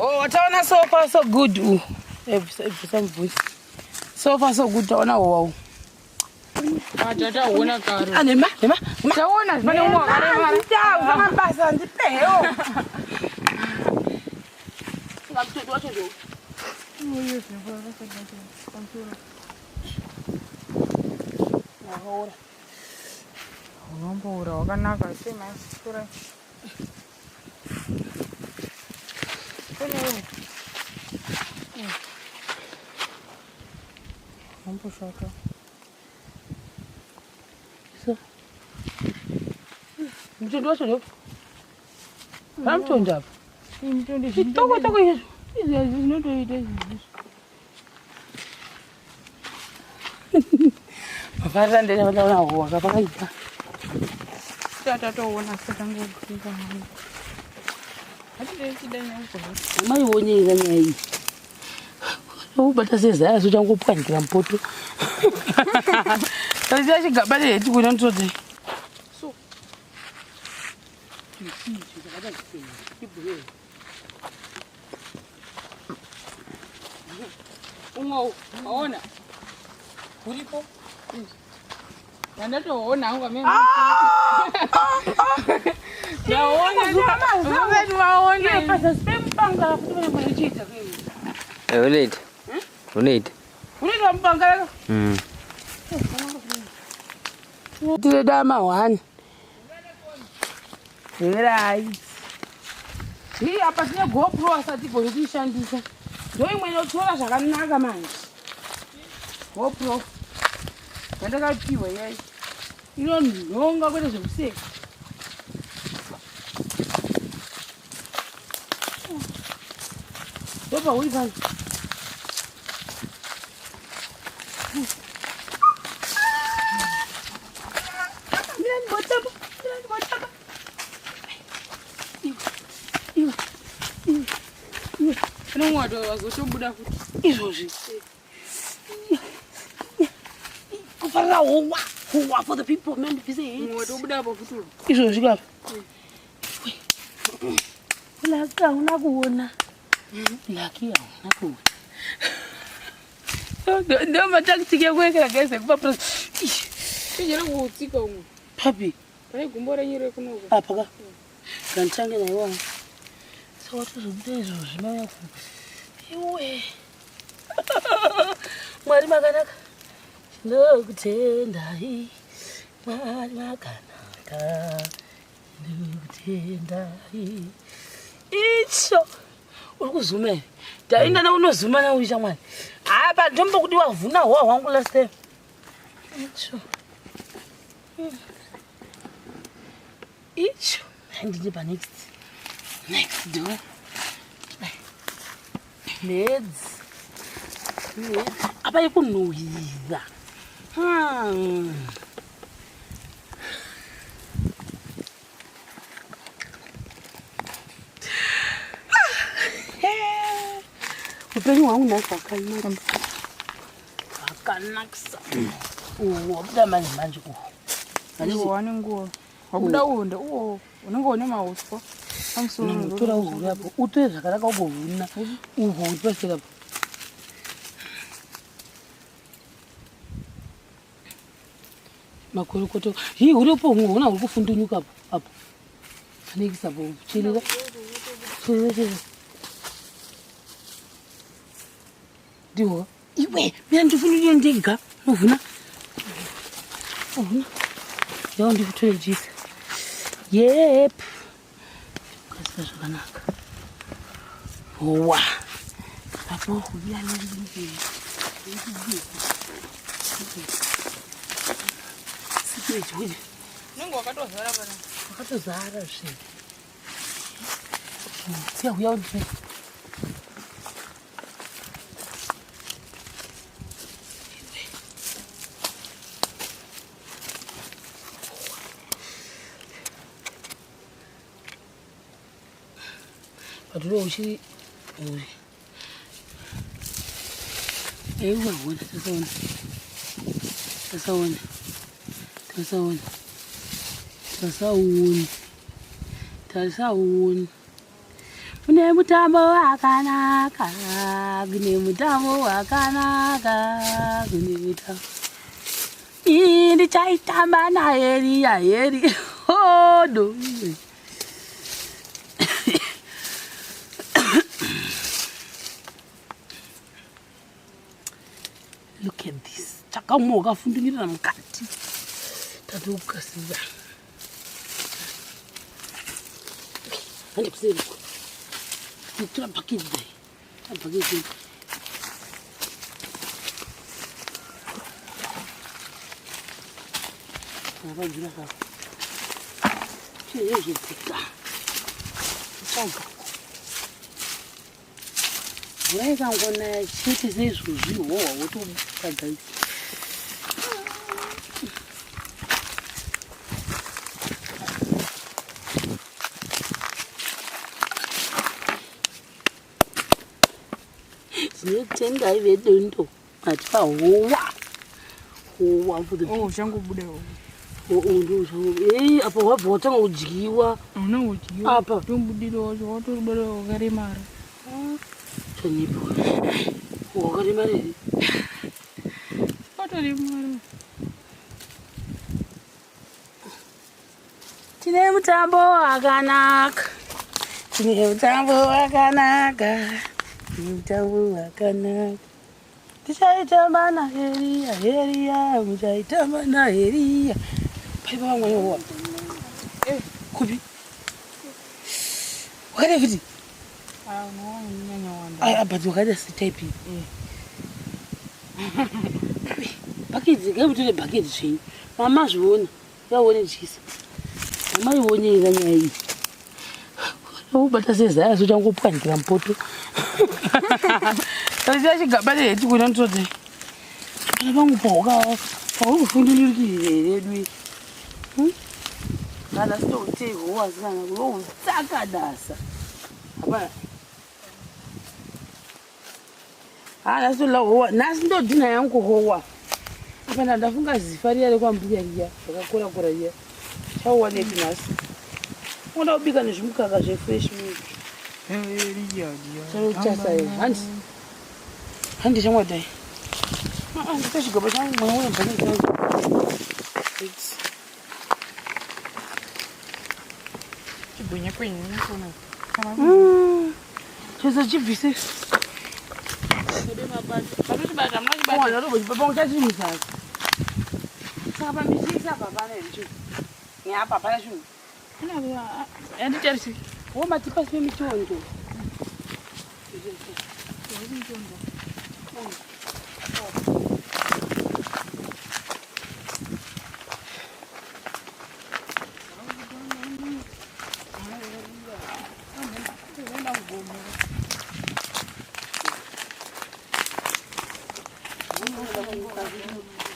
Oh, wataona so far so good. So far so good. Taona wow. Atata uona karo. Anema. Taona zimene umwa kare mara. Kama basa ndipeo. Ngapito wacho ndo. Yes, control. Ahora. Unombura wakanaka semasura. Shaka. So. Mtoto wacho ndo. Pamtonda. Mtoto Toko yesu. Is not what it is. Mafara ndele wataona huwa kapakaita. Tata toona satango kuka mama. Hadi kidanya huko. Mai wonye nganya hii. Ubata seza yazo changopwanikira mpoto. Tazi chigabale yeti kuno ntote. So. Ungo, waona? Ulipo? Wanatoona huko mimi. Naona kama waona. Pasa spempanga kutoka kwenye chita hivi. Unit. Unita mpanga. Tire dama wani. Right. Hii hapa tine GoPro asati kuishandisa. Ndio imwe yotora zvakanaka manje. GoPro. Ndakapiwa yai. Inonhonga kwete zvekuseka. Dopa uri pano. Mirani botapa. Iwa. Nomwato wazotobuda futi. Izvozvi. Kufarira Howa for the people man visit. Mwato buda hapo futi. Izvozvi kapa. Laka unakuona. Laki unakuona. Ndio matactic yekuwekera gese kupa press. Tijera kutsika umwe. Papi. Pai gumbo renyire kunoko. Apa ka. Kanchange na iwa. So what is izvozvi maya ku. Iwe. Mwari makanaka. Ndokutenda hii. Mwari makanaka. Ndokutenda hii. Icho. Urikuzuma. Taenda na unozuma na uisha mwana. Apa ndombo kuti wavhuna Howa wangu last time. Icho. Icho. Ndine pa next door. Let's. Apa ikunuhira. Upenyu wangu nasakanaka. Akanaksa. Wabuda manje Wani nguo. Wabuda uonde uo. Unenge one mauswa. Amsuru utora uhuru hapo. Utore zvakanaka ubovhuna. Uho utosera hapo. Makorokoto. Hii uripo unaona uri kufundunyuka hapo. Fanekisa hapo. Chelera. Ndiwo. Iwe, mina ndifuna ndega. Uvuna. Yawo ndikutore jisa. Yep. Kasa zvakanaka. Howa. Hapo uyani ndingi. Sikweje. Nungu wakatozara bana. Wakatozara zve. Sia uya undifuna. Paduro uchi uri. Ewa wona tasaona. Kune mutambo wakanaka, kune mutambo wakanaka, kune mutambo. Ndichaitamba naye oh no. Look at this. Chakamoka fundingira mukati. Tatukasiza. Ande kusema. Tira package dai. Package. Nava jura ka. Cheio de fica. Changa. Ureka ngona chiti zezuzvi wowa wotokaga. Tenda ive dondo atipa howa for the shangu budeo ndo shangu apa wabva watanga kudyiwa unodyiwa apa tombudiro watoribara wakaremara chanipo wakaremara watoremara tine mutambo wakanaka mutambo wakanaka tichaitamba naheriya muchaitamba naheriya paipa vamwe howa kupi wakada kuti but wakada sitaipi bhaketi gaimutore bhaketi zvenyu mama zviona yaone chisa mama ionera nyaya iyi ubata sezaya sochangopwanyira mupoto Tasia chigaba leti kuina mtode. Kana vangu pauka paurikufundurikirwe. Kana sitoti howa zana kulo tsakadasa. Hapana. Nasi la howa, nasi ndodina yangu howa. Hapana ndafunga zifari yale kwa mbuya riya, yakakura kura riya. Chawa neti nasi. Ngoda kubika nezvimukaka zve-fresh milk. Handi chamwa dai. Ndikachigaba changu mwana wangu bhaketi changu. chibwinya kwenyu nokona chose chibvise. patotibata mwana robopapa uchachiri muzasi. Saka pamisisa papana icho. Nyapa pana chinhu. yanditarisi Womatipa sipe michonjo.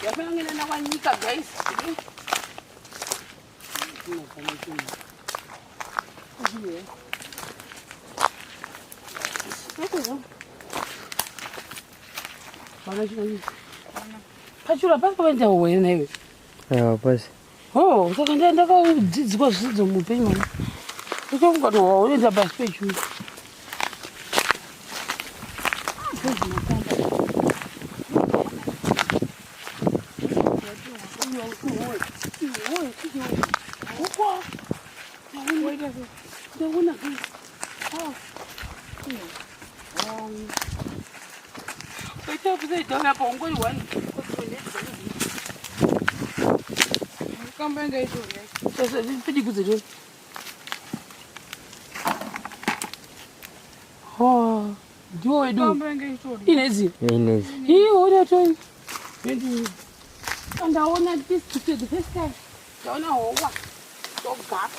Yapengene nakwanyika guys. Pachura pakuenda uwe newe. Basi. Oh, saka ndakadzidziswa zvidzidzo mupenyu mwana. Ukangati waenda basi pechu. Oh, do I do? Inezi. And I want this to the first time. Don't know what. Don't gap.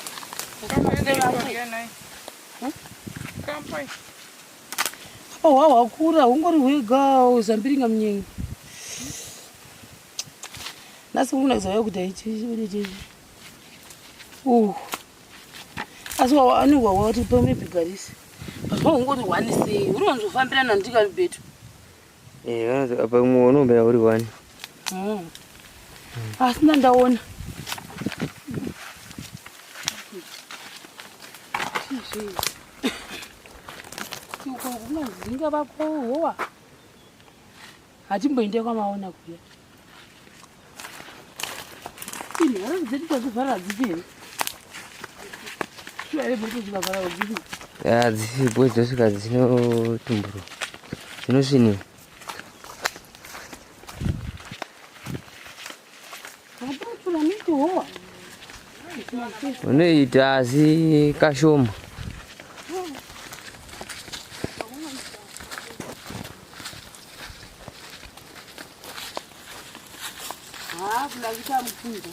Oh, wow, Kura, Hungary will go. Zampiringa mnyengi. Nasi kuna zayo kudai Aswa ani wawati pame pigarisi. Papa ungoti wani sei. Uronzofambira nandika betu. Vanozi apa unombera uri wani. Asina ndaona. Unazinga vako Howa. Hatimboende kwamaona kuya. Ini hara zetu tazivhara dzipiri. Shuwa ere bhuku zvakavhara dzipiri. Dzifibwe dzosvika dzinotumbura. Dzinosviniwa. Hapatura miti Howa. Unoita asi kashoma. Kulangita mfungo.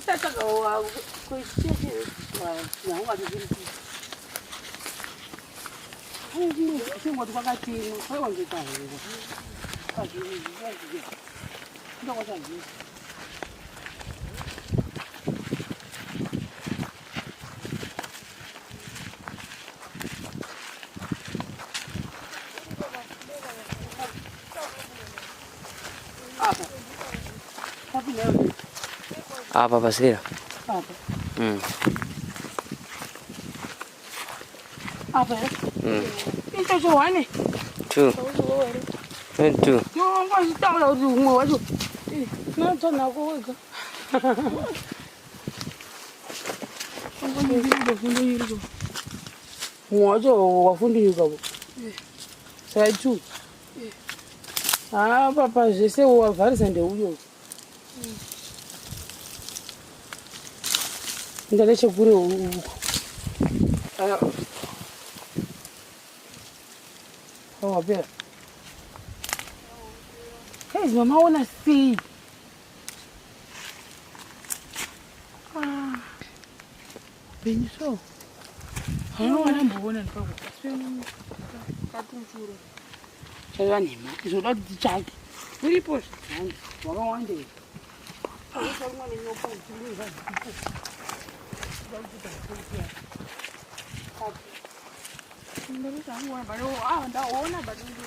Tata Howa kuicheche na Howa dzipiri. Shingo twakati kwa ngeka Howa. Apa pasira. Apa? Apa? Itu jowane. Two. And two. Yo, ngozi taula uri umwe wacho. Natona kuweka. Mwacho wafundika bo. Sai two. Papa zvese wavharisa ndeuyo. Ndale chekure uko. Wapera. Hey, mama wanna see. Benso. Hano wana mbona mpaka. Katuchuro. Chaya nima. Izoda tichaki. Uri post. Wakawande. Mwana nyoka uchimuza. Ndaona bado ndio.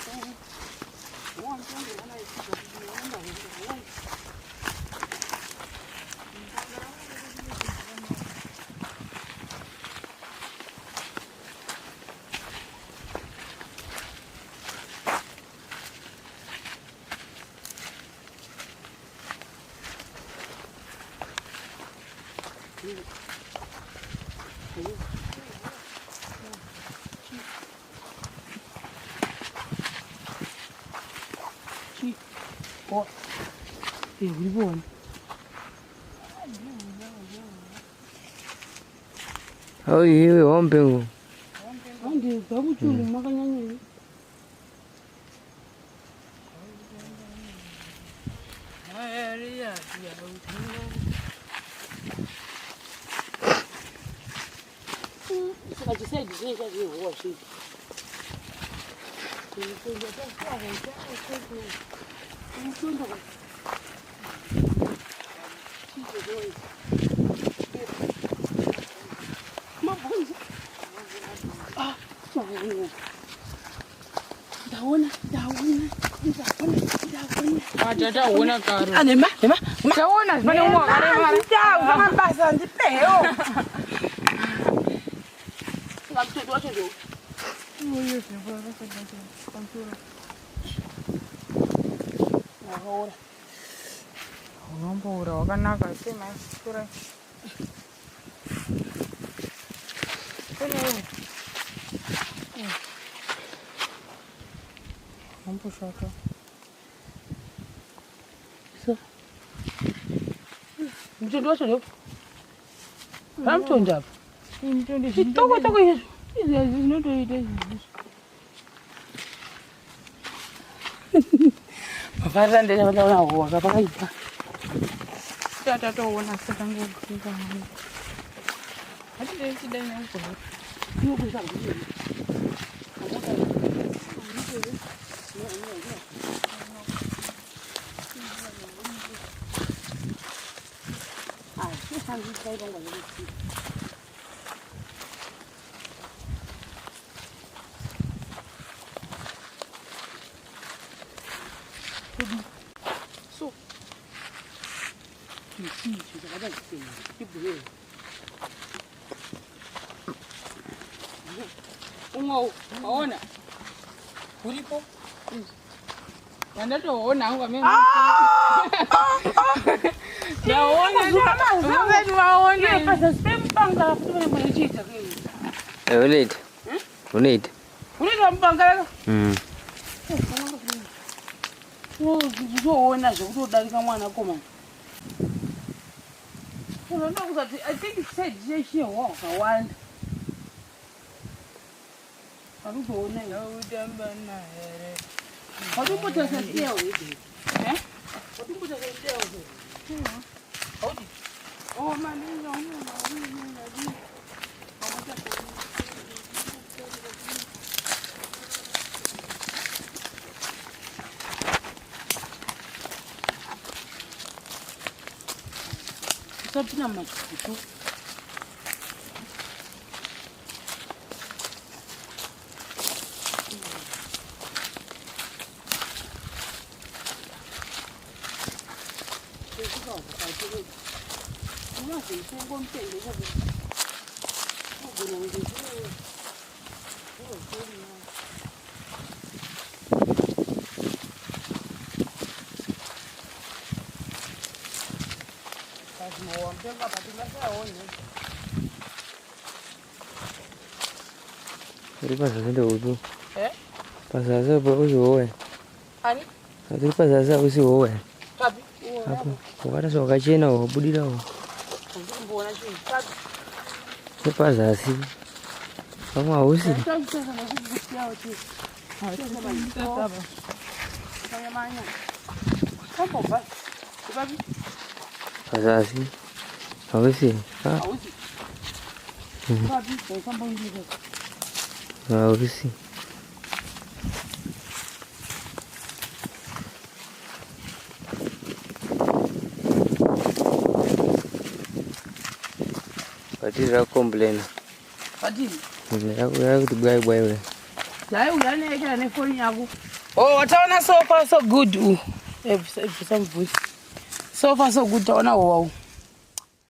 Ulibona Iwe wampengo. andi babuchulu makanyanyeni saka chisaidi zvinenge zvihowa zvidi Ndaona karo. Nema. Ndaona zvine mwakaremara. Kama basa ndipeo. Ngakuti wacho ndo. Uyo zvekora vakadata pamusoro. Ahora. Unomboura wakanaka semasura. Kune Nampushaka. So. Mtondo wacho ndo. Ramtondo hapo. Mtondo Toko hizo. Hizo zinotoita izvi. Mafarira ndene vandaona Howa pakaipa. Tata toona sekango kuka. Hadi dai sidai na uko. Hiyo kusa ngini. So, you see, she's about to say, people here. Ungo, waona? Ulipo? Wanatoona anga mimi. Naona wewe waone. Pasa sempanga futhi manje chita kini. Unite. Unite. Unito mpanga. Uzoona nje utodalika mwana koma. Unaona ukuthi I think it said je walk awanda. Uzoona Udamba na here. Waduputa sasiya wewe. Waduputa sasiya wewe. Hodi. Oh mani no. Sabina machukutu. Ini pasal sendiri udu. Pasal saya berusi owe. Ani? Tapi pasal saya berusi owe. Tabi. Apa? Bukan so kacena o budi dah o. Mbona chini. Tabi. Ini pasal sih. Kamu ausi. Tabi sasa na kusikia wote. Taba. Kaya manya. Kombo ba. Tabi. Pasal sih. Ausi. Ah. Ausi. Tabi, kombo ndio. Ausi. Pati ra complain. Pati. Ya kutubai bwewe. Dai uyane ekela ne phone yako. Oh, wataona so far so good. Some voice. So far so good, utaona wow.